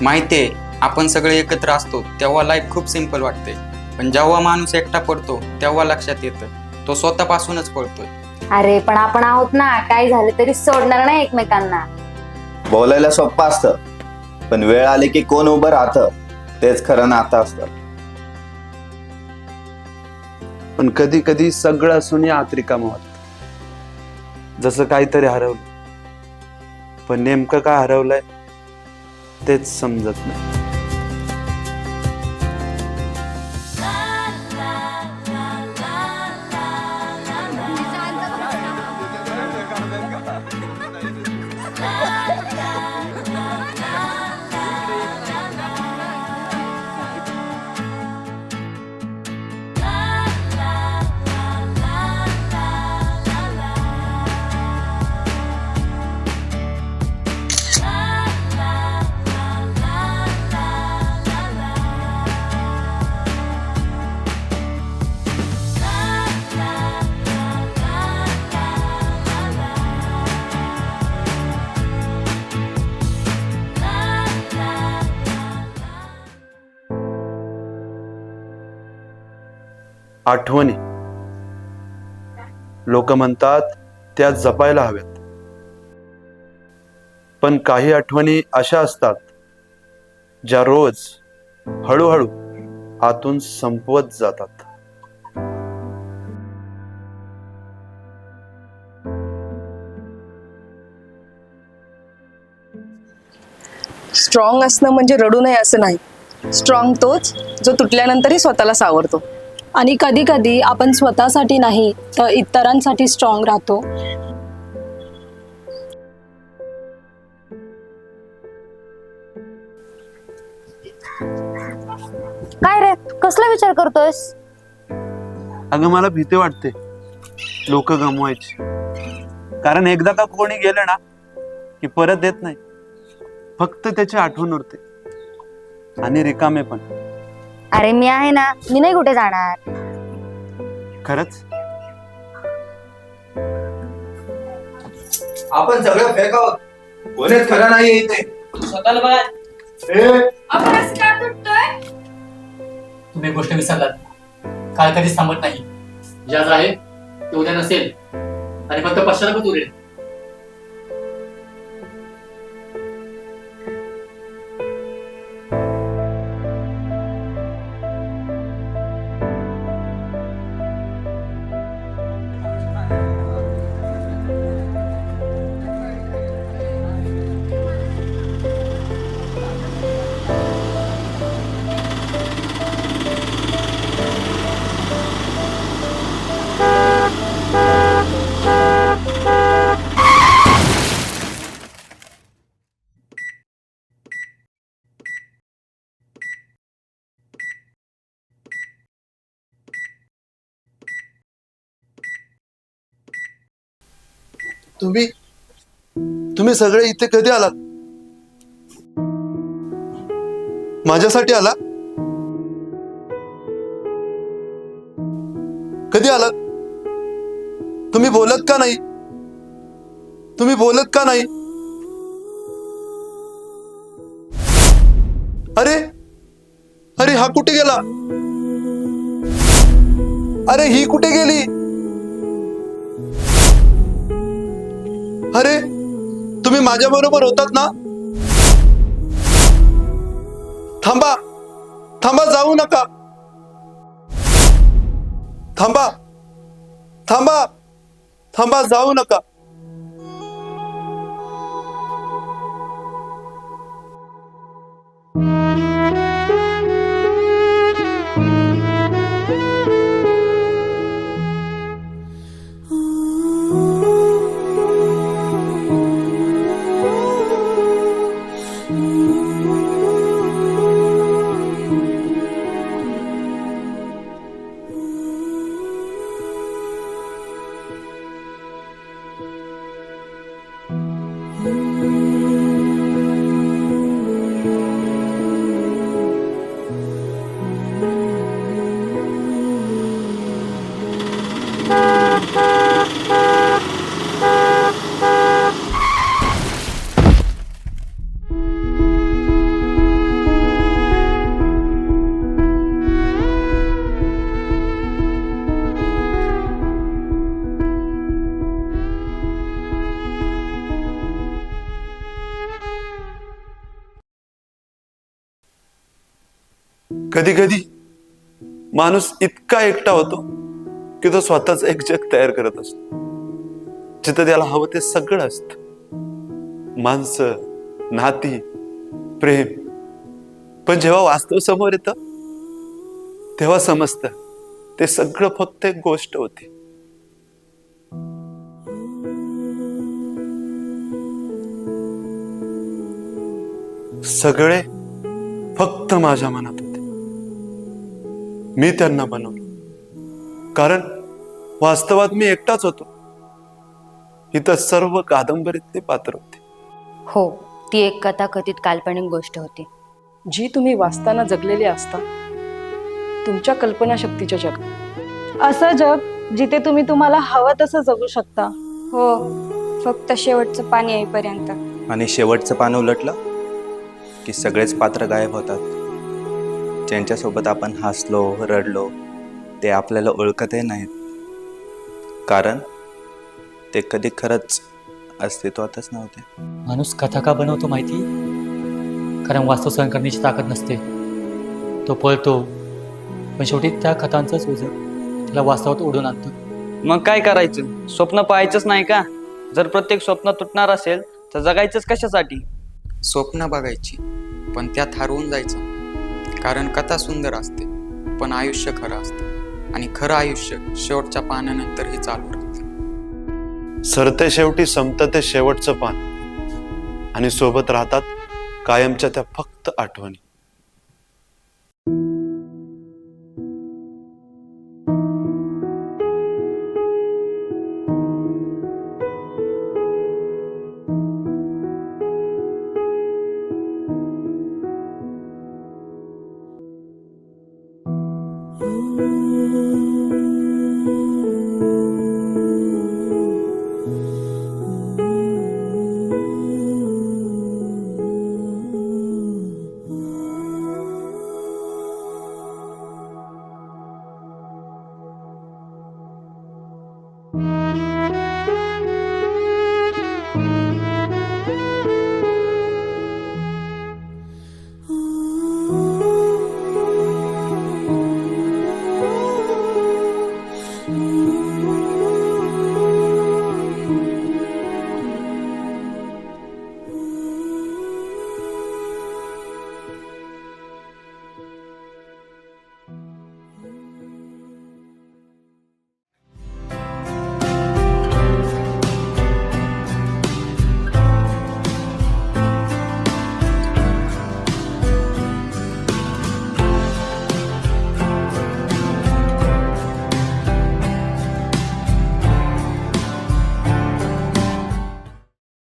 माहितीये, आपण सगळे एकत्र असतो तेव्हा लाईफ खूप सिंपल वाटते, पण जेव्हा माणूस एकटा पडतो तेव्हा लक्षात येतं तो स्वतःपासूनच पडतोय. अरे पण आपण आहोत ना, काय झालं तरी सोडणार नाही एकमेकांना. बोलायला सोपं असतं, पण वेळ आली की कोण उभं राहतं तेच खरं नातं असतं. पण कधी कधी सगळं असूनही आत रिकामं वाटतं, जसं काहीतरी हरवलं. पण नेमकं काय हरवलंय तेच समजत नाही. आठवणी लोक म्हणतात त्या जपायला हव्यात, पण काही आठवणी अशा असतात ज्या रोज हळूहळू आतून संपवत जातात. स्ट्रॉंग असणं म्हणजे रडू नये असं नाही. स्ट्रॉंग तोच जो तुटल्यानंतरही स्वतःला सावरतो. आणि कधी कधी आपण स्वतःसाठी नाही तर इतरांसाठी स्ट्रॉंग राहतो. काय रे, कसला विचार करतोयस? अगं मला भीती वाटते लोक गमवायची, कारण एकदा का कोणी गेलं ना की परत येत नाही. फक्त त्याची आठवण उरते आणि रिकामे पण. अरे मी आहे ना, मी नाही कुठे जाणार. खरंच आपण सगळं फेकावं, कोणीच खरं नाही इथे. स्वतःला बघा. आपण असं का तुटतोय? तुम्ही गोष्ट विसरलात. काळ कधीच थांबत नाही. ज्याच आहे ते उद्या नसेल आणि फक्त पश्चातापच उरेल. तुम्ही सगळे इथे कधी आलात? माझ्यासाठी आला? कधी आलात? तुम्ही बोलत का नाही? तुम्ही बोलत का नाही? अरे अरे हा कुठे गेला? अरे ही कुठे गेली? अरे तुम्ही माझ्या बरोबर होतात ना? थांबा थांबा, जाऊ नका. थांबा थांबा थांबा, जाऊ नका. कधी कधी माणूस इतका एकटा होतो की तो स्वतःच एक जग तयार करत असतो, जिथं त्याला हवं ते सगळं असतं. माणसं, नाती, प्रेम. पण जेव्हा वास्तव समोर येतं तेव्हा समजतं ते सगळं फक्त एक गोष्ट होती. सगळे फक्त माझ्या मनात होते. मी त्यांना बनवलं, कारण वास्तवात मी एकटाच होतो. इथं सर्व कादंबरीतले पात्र होते. हो, ती एक कथाकथित काल्पनिक गोष्ट होती. जी तुम्ही वाचताना जगलेली असता तुमच्या कल्पनाशक्तीच्या जगात. असं जग जिथे तुम्ही तुम्हाला हवं तसं जगू शकता. हो, फक्त शेवटचं पाणी येईपर्यंत. आणि शेवटचं पान उलटलं की सगळेच पात्र गायब होतात. ज्यांच्यासोबत आपण हसलो, रडलो, ते आपल्याला ओळखतही नाहीत, कारण ते कधी खरंच अस्तित्वातच नव्हते. माणूस कथा का बनवतो माहिती? कारण वास्तव सहन करण्याची ताकद नसते. तो पळतो, पण शेवटी त्या कथांचंच ओझं त्याला वास्तवात ओढून आणतं. मग काय करायचं? स्वप्न पाहायचंच नाही का? जर प्रत्येक स्वप्न तुटणार असेल तर जगायचंच कशासाठी? स्वप्न बघायची, पण त्यात हरवून जायचं. कारण कथा सुंदर असते, पण आयुष्य खरं असतं. आणि खरं आयुष्य शेवटच्या पानानंतरही चालू राहतं. सरते शेवटी संपतं ते शेवटचं पान, आणि सोबत राहतात कायमच्या त्या फक्त आठवणी.